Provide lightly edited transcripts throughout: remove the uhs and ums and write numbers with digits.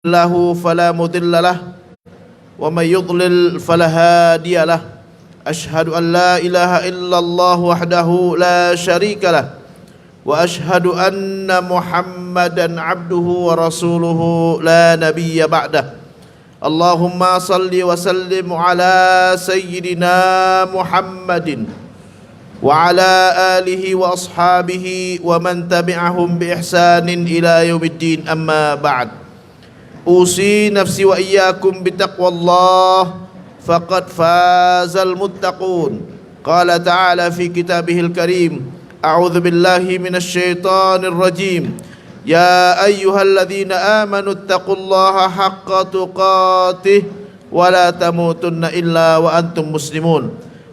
له فلا مضل له ومن يضلل فلا هادي له أشهد أن لا إله إلا الله وحده لا شريك له وأشهد أن محمدا عبده ورسوله لا نبي بعده اللهم صل وسلم على سيدنا محمد وعلى آله وأصحابه ومن تبعهم بإحسان إلى يوم الدين أما بعد أوصي نفسي وإياكم بتقوى الله فقد فاز المتقون قال تعالى في كتابه الكريم أعوذ بالله من الشيطان الرجيم يا أيها الذين آمنوا اتقوا الله حق تقاته ولا تموتن إلا وأنتم مسلمون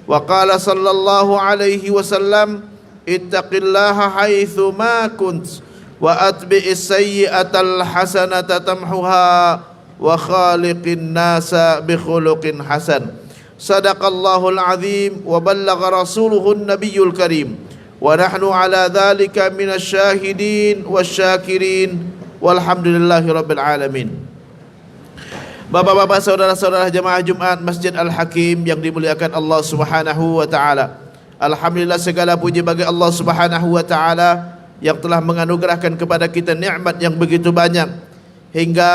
وقال صلى الله عليه وسلم اتق الله حيث ما كنت وأتبع السيئة الحسنة تمحها وخالق الناس بخلق حسن صدق الله العظيم وبلغ رسوله النبي الكريم ونحن على ذلك من الشاهدين والشاكرين والحمد لله رب العالمين. Bapak-bapak, saudara-saudara jemaah Jumat Masjid Al-Hakim yang dimuliakan Allah Subhanahu wa taala. Alhamdulillah, segala puji bagi Allah Subhanahu wa taala yang telah menganugerahkan kepada kita nikmat yang begitu banyak hingga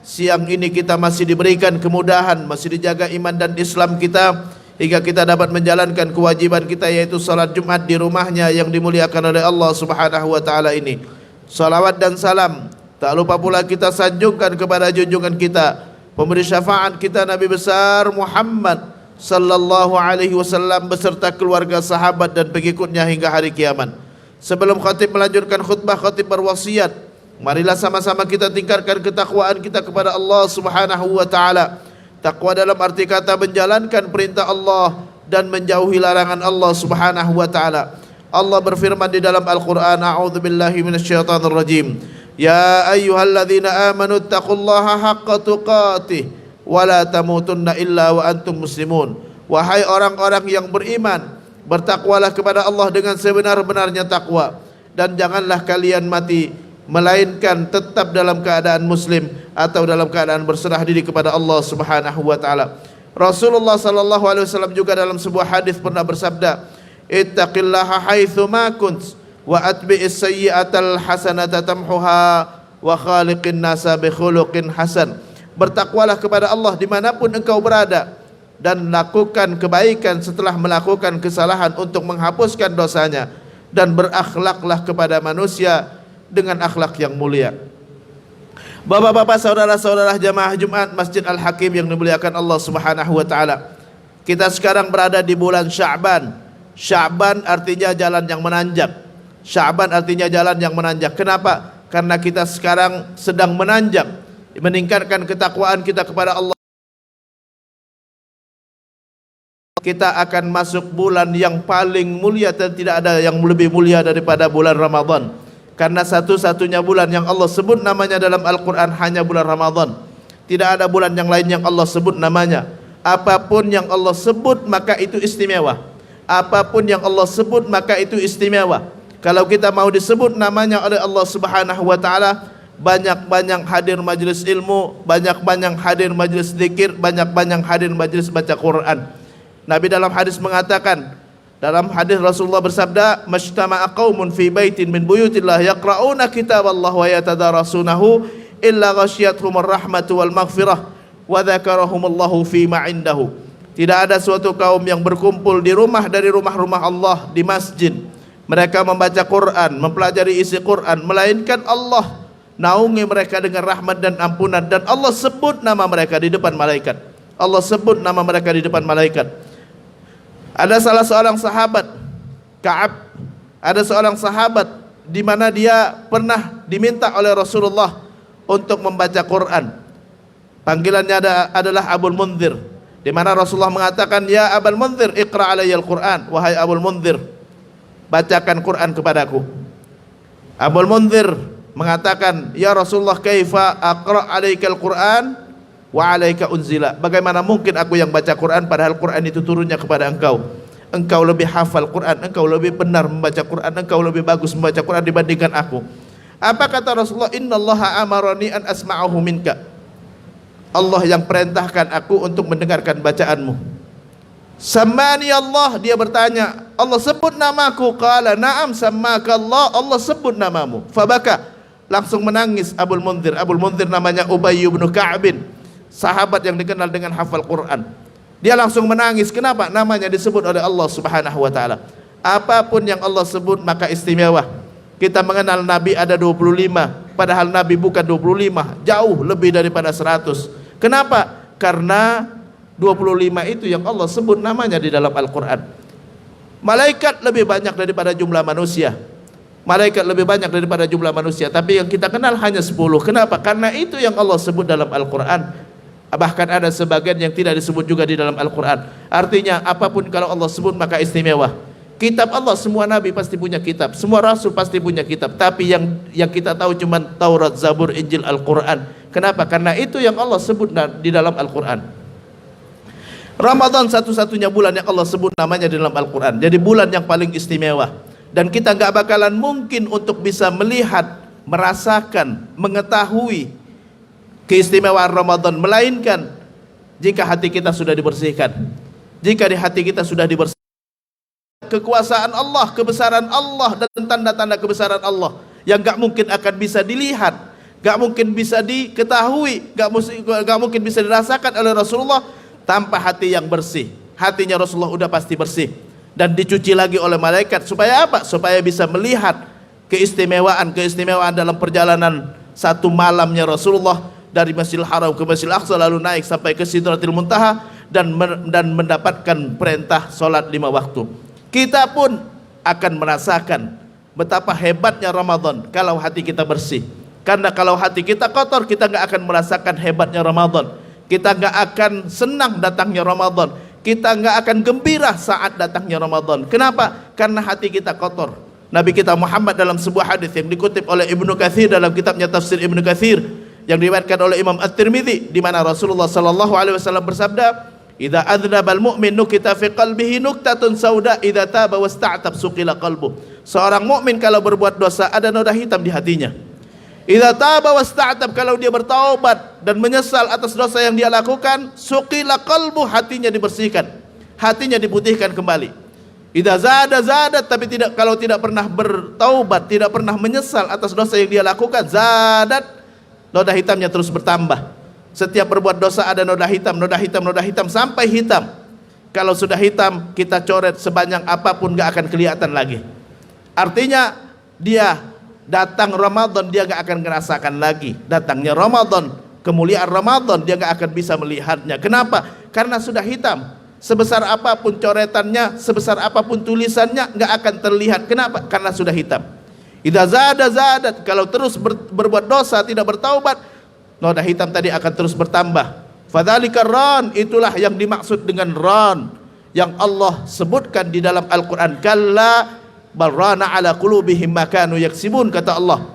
siang ini kita masih diberikan kemudahan, masih dijaga iman dan Islam kita hingga kita dapat menjalankan kewajiban kita, yaitu salat Jumat di rumahnya yang dimuliakan oleh Allah Subhanahu wa taala ini. Salawat dan salam tak lupa pula kita sanjungkan kepada junjungan kita, pemberi syafaat kita, Nabi besar Muhammad sallallahu alaihi wasallam beserta keluarga, sahabat dan pengikutnya hingga hari kiamat. Sebelum khatib melanjutkan khutbah, khatib berwasiat, marilah sama-sama kita tingkatkan ketakwaan kita kepada Allah Subhanahu wa taala. Takwa dalam arti kata menjalankan perintah Allah dan menjauhi larangan Allah Subhanahu wa taala. Allah berfirman di dalam Al-Qur'an, a'udzubillahi minasyaitonir rajim. Ya ayyuhalladzina amanu taqullaha haqqa tuqatih wa la tamutunna illa wa antum muslimun. Wahai orang-orang yang beriman, bertakwalah kepada Allah dengan sebenar-benarnya takwa, dan janganlah kalian mati melainkan tetap dalam keadaan muslim atau dalam keadaan berserah diri kepada Allah Subhanahu wa taala. Rasulullah sallallahu alaihi wasallam juga dalam sebuah hadis pernah bersabda, ittaqillaha haitsu ma kunt wa atbi'is sayyi'atal hasanata tamhuha wa khaliqin nasa bi khuluqin hasan. Bertakwalah kepada Allah dimanapun engkau berada, dan lakukan kebaikan setelah melakukan kesalahan untuk menghapuskan dosanya, dan berakhlaklah kepada manusia dengan akhlak yang mulia. Bapak-bapak, saudara-saudara jamaah Jumat Masjid Al-Hakim yang dimuliakan Allah Subhanahu wa taala. Kita sekarang berada di bulan Sya'ban. Sya'ban artinya jalan yang menanjak. Sya'ban artinya jalan yang menanjak. Kenapa? Karena kita sekarang sedang menanjak, meningkatkan ketakwaan kita kepada Allah. Kita akan masuk bulan yang paling mulia, dan tidak ada yang lebih mulia daripada bulan Ramadan. Karena satu-satunya bulan yang Allah sebut namanya dalam Al-Quran hanya bulan Ramadan. Tidak ada bulan yang lain yang Allah sebut namanya. Apapun yang Allah sebut maka itu istimewa. Apapun yang Allah sebut maka itu istimewa. Kalau kita mau disebut namanya oleh Allah Subhanahu wa taala, banyak-banyak hadir majlis ilmu, banyak-banyak hadir majlis zikir, banyak-banyak hadir majlis baca Quran. Nabi dalam hadis mengatakan, dalam hadis Rasulullah bersabda, "Majtama'a qaumun fi baitin min buyutillah yaqra'una kitaballah wa yatadarasunahu illa ghasyiyatuhumur rahmatu wal maghfirah wa dzakarahumullahu fi ma 'indahu." Tidak ada suatu kaum yang berkumpul di rumah dari rumah-rumah Allah, di masjid. Mereka membaca Quran, mempelajari isi Quran, melainkan Allah naungi mereka dengan rahmat dan ampunan, dan Allah sebut nama mereka di depan malaikat. Allah sebut nama mereka di depan malaikat. Ada salah seorang sahabat, Ka'ab, ada seorang sahabat di mana dia pernah diminta oleh Rasulullah untuk membaca Quran. Panggilannya adalah Abul Munzir, di mana Rasulullah mengatakan, "Ya Abul Munzir, iqra' alayyal Quran." Wahai Abul Munzir, bacakan Quran kepadaku. Abul Munzir mengatakan, "Ya Rasulullah, kaifa aqra' alaikal Quran wa alaika unzila." Bagaimana mungkin aku yang baca Quran padahal Quran itu turunnya kepada engkau? Engkau lebih hafal Quran, engkau lebih benar membaca Quran, engkau lebih bagus membaca Quran dibandingkan aku. Apa kata Rasulullah? Innallaha amarani an asma'ahu minka. Allah yang perintahkan aku untuk mendengarkan bacaanmu. Sammani Allah, dia bertanya, Allah sebut namaku. Qala na'am sammaka Allah, Allah sebut namamu. Fabaka, langsung menangis Abul Munzir. Abul Munzir namanya Ubay bin Ka'bin, sahabat yang dikenal dengan hafal Quran. Dia langsung menangis. Kenapa? Namanya disebut oleh Allah Subhanahu wa taala. Apapun yang Allah sebut maka istimewa. Kita mengenal Nabi ada 25, padahal Nabi bukan 25, jauh lebih daripada 100. Kenapa? Karena 25 itu yang Allah sebut namanya di dalam Al-Quran. Malaikat lebih banyak daripada jumlah manusia. Malaikat lebih banyak daripada jumlah manusia, tapi yang kita kenal hanya 10. Kenapa? Karena itu yang Allah sebut dalam Al-Quran. Bahkan ada sebagian yang tidak disebut juga di dalam Al-Quran. Artinya apapun kalau Allah sebut maka istimewa. Kitab Allah, semua nabi pasti punya kitab, semua rasul pasti punya kitab, tapi yang kita tahu cuma Taurat, Zabur, Injil, Al-Quran. Kenapa? Karena itu yang Allah sebut di dalam Al-Quran. Ramadan satu-satunya bulan yang Allah sebut namanya di dalam Al-Quran. Jadi bulan yang paling istimewa. Dan kita gak bakalan mungkin untuk bisa melihat, merasakan, mengetahui keistimewaan Ramadan, melainkan jika hati kita sudah dibersihkan. Jika di hati kita sudah dibersihkan kekuasaan Allah, kebesaran Allah, dan tanda-tanda kebesaran Allah yang gak mungkin akan bisa dilihat, gak mungkin bisa diketahui, gak mungkin bisa dirasakan oleh Rasulullah tanpa hati yang bersih. Hatinya Rasulullah udah pasti bersih dan dicuci lagi oleh malaikat. Supaya apa? Supaya bisa melihat keistimewaan dalam perjalanan satu malamnya Rasulullah dari Masjidil Haram ke Masjidil Aqsa, lalu naik sampai ke Sidratil Muntaha dan mendapatkan perintah solat 5 waktu. Kita pun akan merasakan betapa hebatnya Ramadan kalau hati kita bersih. Karena kalau hati kita kotor, kita gak akan merasakan hebatnya Ramadan. Kita gak akan senang datangnya Ramadan. Kita gak akan gembira saat datangnya Ramadan. Kenapa? Karena hati kita kotor. Nabi kita Muhammad dalam sebuah hadis yang dikutip oleh Ibnu Katsir dalam kitabnya Tafsir Ibnu Katsir, yang diriwayatkan oleh Imam At-Tirmidzi, di mana Rasulullah sallallahu alaihi wasallam bersabda, "Idza adznabal mu'min nukita fi qalbihi nuktatun sauda idza taba wasta'tab suqila qalbuh." Seorang mukmin kalau berbuat dosa ada noda hitam di hatinya. Idza taba wasta'tab, kalau dia bertaubat dan menyesal atas dosa yang dia lakukan, suqila qalbuh, hatinya dibersihkan, hatinya diputihkan kembali. Idza zada, tapi kalau tidak pernah bertaubat, tidak pernah menyesal atas dosa yang dia lakukan, zadat, noda hitamnya terus bertambah. Setiap berbuat dosa ada noda hitam sampai hitam. Kalau sudah hitam, kita coret sebanyak apapun gak akan kelihatan lagi. Artinya dia datang Ramadan dia gak akan merasakan lagi datangnya Ramadan, kemuliaan Ramadan dia gak akan bisa melihatnya. Kenapa? Karena sudah hitam. Sebesar apapun coretannya, sebesar apapun tulisannya gak akan terlihat. Kenapa? Karena sudah hitam. Idza zadat, kalau terus berbuat dosa, tidak bertaubat, noda hitam tadi akan terus bertambah. Fadzalika ran, itulah yang dimaksud dengan ran yang Allah sebutkan di dalam Al-Quran. Kalla bal rana ala qulubihim ma kanu yaksibun, kata Allah.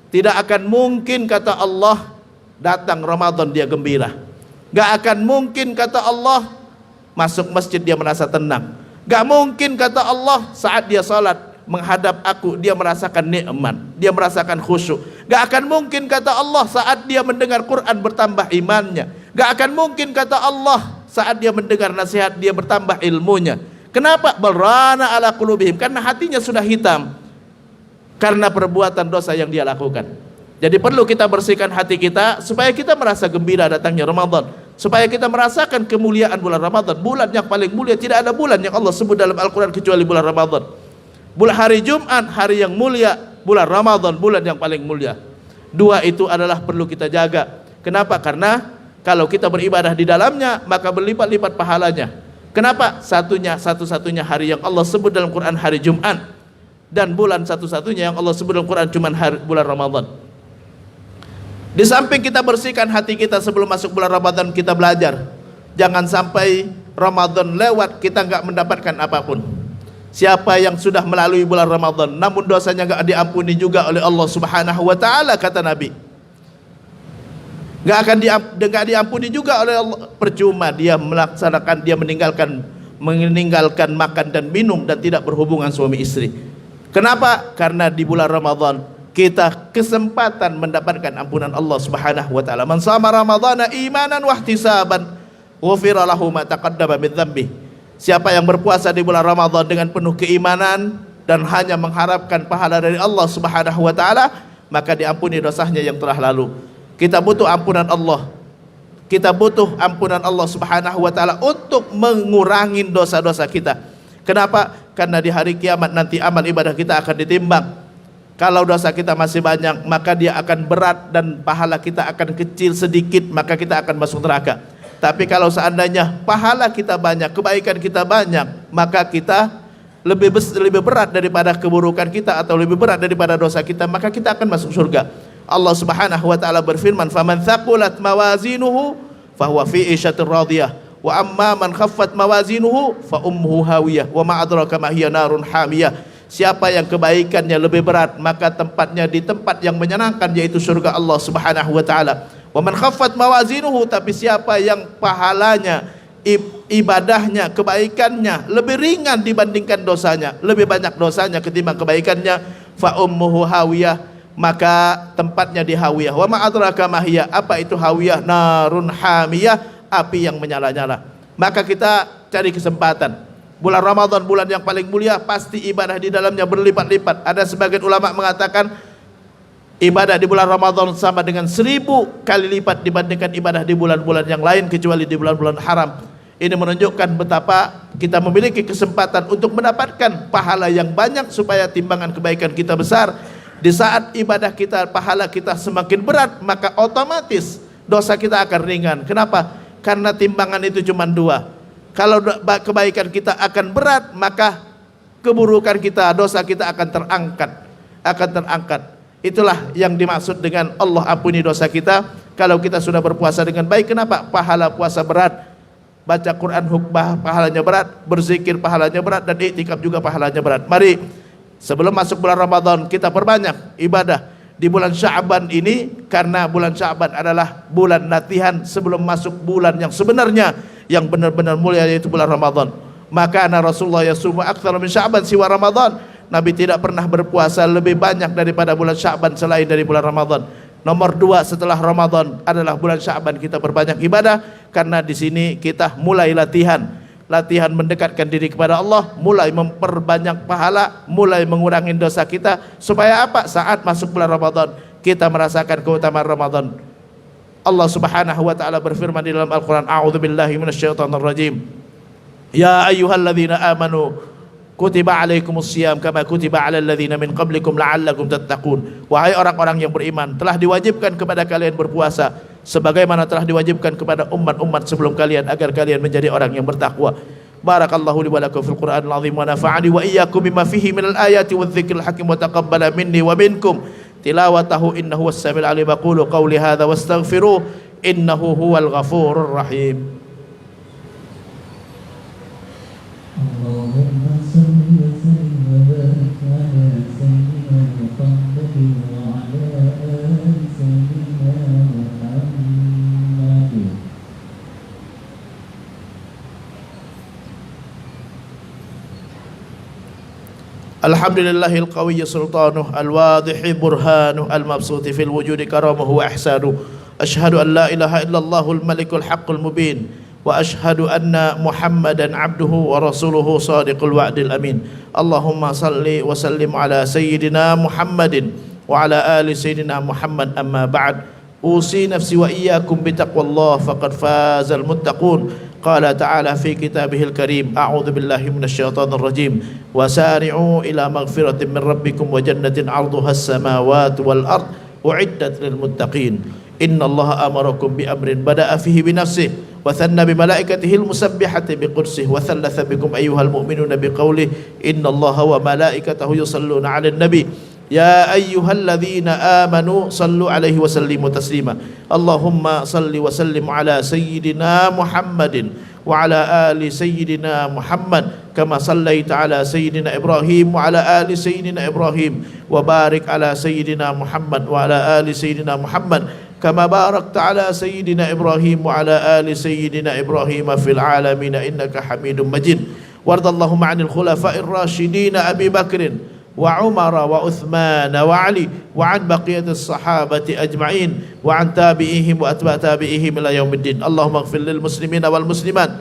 Tidak akan mungkin, kata Allah, datang Ramadan dia gembira. Gak akan mungkin, kata Allah, masuk masjid dia merasa tenang. Gak mungkin, kata Allah, saat dia salat menghadap aku dia merasakan nikmat, dia merasakan khusyuk. Gak akan mungkin, kata Allah, saat dia mendengar Quran bertambah imannya. Gak akan mungkin, kata Allah, saat dia mendengar nasihat dia bertambah ilmunya. Kenapa? Balrana ala qulubihim, karena hatinya sudah hitam karena perbuatan dosa yang dia lakukan. Jadi perlu kita bersihkan hati kita supaya kita merasa gembira datangnya Ramadan, supaya kita merasakan kemuliaan bulan Ramadan, bulan yang paling mulia. Tidak ada bulan yang Allah sebut dalam Al-Quran kecuali bulan Ramadan. Bulan hari Jumat, hari yang mulia, bulan Ramadan, bulan yang paling mulia. Dua itu adalah perlu kita jaga. Kenapa? Karena kalau kita beribadah di dalamnya maka berlipat-lipat pahalanya. Kenapa? Satu-satunya hari yang Allah sebut dalam Quran hari Jumat, dan bulan satu-satunya yang Allah sebut dalam Quran cuma bulan Ramadan. Di samping kita bersihkan hati kita sebelum masuk bulan Ramadan, kita belajar jangan sampai Ramadan lewat kita nggak mendapatkan apapun. Siapa yang sudah melalui bulan Ramadan namun dosanya nggak diampuni juga oleh Allah Subhanahu wa taala, kata Nabi, nggak akan diampuni juga oleh Allah. Percuma dia melaksanakan, dia meninggalkan makan dan minum dan tidak berhubungan suami istri. Kenapa? Karena di bulan Ramadan kita kesempatan mendapatkan ampunan Allah Subhanahu wa taala. Man shama ramadhana imanan wa ihtisaban ghufira lahu ma taqaddama min dzambi. Siapa yang berpuasa di bulan Ramadan dengan penuh keimanan dan hanya mengharapkan pahala dari Allah Subhanahu wa taala, maka diampuni dosanya yang telah lalu. Kita butuh ampunan Allah. Kita butuh ampunan Allah Subhanahu wa taala untuk mengurangi dosa-dosa kita. Kenapa? Karena di hari kiamat nanti amal ibadah kita akan ditimbang. Kalau dosa kita masih banyak, maka dia akan berat dan pahala kita akan kecil sedikit, maka kita akan masuk neraka. Tapi kalau seandainya pahala kita banyak, kebaikan kita banyak, maka kita lebih berat daripada keburukan kita atau lebih berat daripada dosa kita, maka kita akan masuk surga. Allah Subhanahu wa taala berfirman, "Faman thaqulat mawazinuhu fahuwa fi 'ishatir radiyah, wa amma man khaffat mawazinuhu fa ummuhu hawiyah, wa ma adraka ma hiya narun hamiyah." Siapa yang kebaikannya lebih berat, maka tempatnya di tempat yang menyenangkan, yaitu surga Allah Subhanahu wa taala. Wa man khaffat mawazinuhu, tapi siapa yang pahalanya, ibadahnya, kebaikannya lebih ringan dibandingkan dosanya, lebih banyak dosanya ketimbang kebaikannya, fa ummuhu hawiyah, maka tempatnya di hawiyah. Wa ma adraka ma hiya, apa itu hawiyah? Narun hamiyah, api yang menyala-nyala. Maka kita cari kesempatan. Bulan Ramadan bulan yang paling mulia, pasti ibadah di dalamnya berlipat-lipat. Ada sebagian ulama mengatakan ibadah di bulan Ramadan sama dengan 1000 kali lipat dibandingkan ibadah di bulan-bulan yang lain kecuali di bulan-bulan haram. Ini menunjukkan betapa kita memiliki kesempatan untuk mendapatkan pahala yang banyak supaya timbangan kebaikan kita besar. Di saat ibadah kita, pahala kita semakin berat, maka otomatis dosa kita akan ringan. Kenapa? Karena timbangan itu cuma 2. Kalau kebaikan kita akan berat, maka keburukan kita, dosa kita akan terangkat. Itulah yang dimaksud dengan Allah ampuni dosa kita. Kalau kita sudah berpuasa dengan baik, kenapa? Pahala puasa berat, baca Quran hukbah pahalanya berat, berzikir pahalanya berat, dan iktikaf juga pahalanya berat. Mari sebelum masuk bulan Ramadan kita perbanyak ibadah di bulan Sya'ban ini, karena bulan Sya'ban adalah bulan latihan sebelum masuk bulan yang sebenarnya, yang benar-benar mulia, yaitu bulan Ramadan. Maka Rasulullah yasumu aktsara min Sya'ban siwa Ramadan. Nabi tidak pernah berpuasa lebih banyak daripada bulan Sya'ban selain dari bulan Ramadan. Nomor 2 setelah Ramadan adalah bulan Sya'ban. Kita berbanyak ibadah karena di sini kita mulai latihan mendekatkan diri kepada Allah, mulai memperbanyak pahala, mulai mengurangi dosa kita, supaya apa? Saat masuk bulan Ramadan kita merasakan keutamaan Ramadan. Allah Subhanahu wa taala berfirman di dalam Al-Qur'an, a'udzubillahi minasyaitonir rajim. Ya ayyuhalladzina amanu kutiba alaikumusiyam kama kutiba alal ladzina min qablikum la'allakum tattaqun. Wahai orang-orang yang beriman, telah diwajibkan kepada kalian berpuasa sebagaimana telah diwajibkan kepada umat-umat sebelum kalian, agar kalian menjadi orang yang bertakwa. Barakallahu li wa lakum fil Qur'anil azim wa nafa'ani wa iyyakum bima fihi minal ayati wadh-dhikril hakim wa taqabbala minni wa minkum tilawatahu innahu was-sami'ul 'alim. Aqulu qawli hadza wastaghfiruh innahu huwal ghafurur rahim. Allahumma salli wa sallim wa barik ala sayyidina Muhammadin wa ala ali sayyidina Muhammadin. Alhamdulillahil qawiyyi sultanuh al-wadhihi burhanuh al-mabsuti fil wujudi karamuhu wa ihsanuh. Ashhadu an la ilaha illallahul malikul haqqul mubin wa ashhadu anna Muhammadan abduhu wa rasuluhu sadiqul wa'dil amin. Allahumma salli wa sallim ala sayyidina Muhammadin wa ala ali sayyidina Muhammad, amma ba'd. Usi nafsi wa iyyakum bitaqwallah faqad fazal muttaqun. Qala ta'ala fi kitabihil karim, a'udzu billahi minasyaitonir rajim, wasari'u ila maghfiratin min rabbikum wa jannatin 'arduha as-samawati wal ard u'iddat lil muttaqin. Innallaha amarakum bi amrin bada'a fihi bi nafsihi wa thanna bi malaikatihi al-musabbihati bi qudsihi wa thalatha bikum ayyuhal mu'minuna bi qawlihi innallaha wa malaikatahu yusalluna 'alan nabi ya ayyuhalladzina amanu sallu 'alaihi wa sallimu taslima. Allahumma salli wa sallim 'ala sayyidina Muhammadin wa 'ala ali sayyidina Muhammad kama sallaita 'ala sayyidina Ibrahim wa 'ala ali sayyidina Ibrahim wa barik 'ala sayyidina Muhammad wa 'ala ali sayyidina Muhammad kama barakta 'ala sayyidina Ibrahim wa 'ala ali sayyidina Ibrahim fil 'alamin innaka Hamidum Majid. Wardallahumma 'anil khulafa'ir rasyidin Abi Bakrin وعمر وعثمان وعلي وعن بقية الصحابة أجمعين وعن تابعيهم وأتباع تابعيهم إلى يوم الدين. اللهم اغفر للمسلمين والمسلمات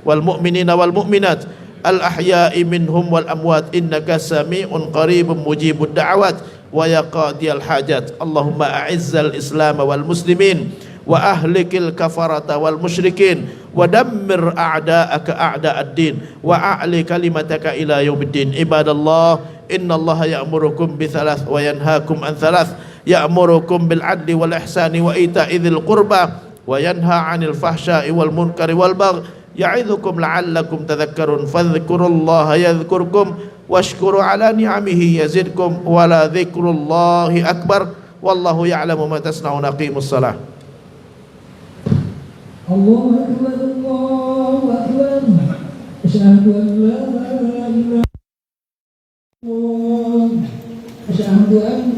والمؤمنين والمؤمنات الأحياء منهم والأموات إنك سميع قريب مجيب الدعوات ويا قاضي الحاجات. اللهم أعز الإسلام والمسلمين وأهلك الكفرة والمشركين ودمر أعداءك أعداء الدين وأعلي كلمتك إلى يوم الدين. عباد الله إن الله يأمركم بثلاث وينهاكم عن ثلاث يأمركم بالعدل والإحسان وإيتاء ذي القربى وينهى عن الفحشاء والمنكر والبغي يعظكم لعلكم تذكرون فاذكروا الله يذكركم واشكروا على نعمه يزدكم ولذكر الله أكبر والله يعلم ما تصنعون. أقيموا الصلاة. الله أكبر الله أكبر أشهد أن لا إله إلا الله أشهد أن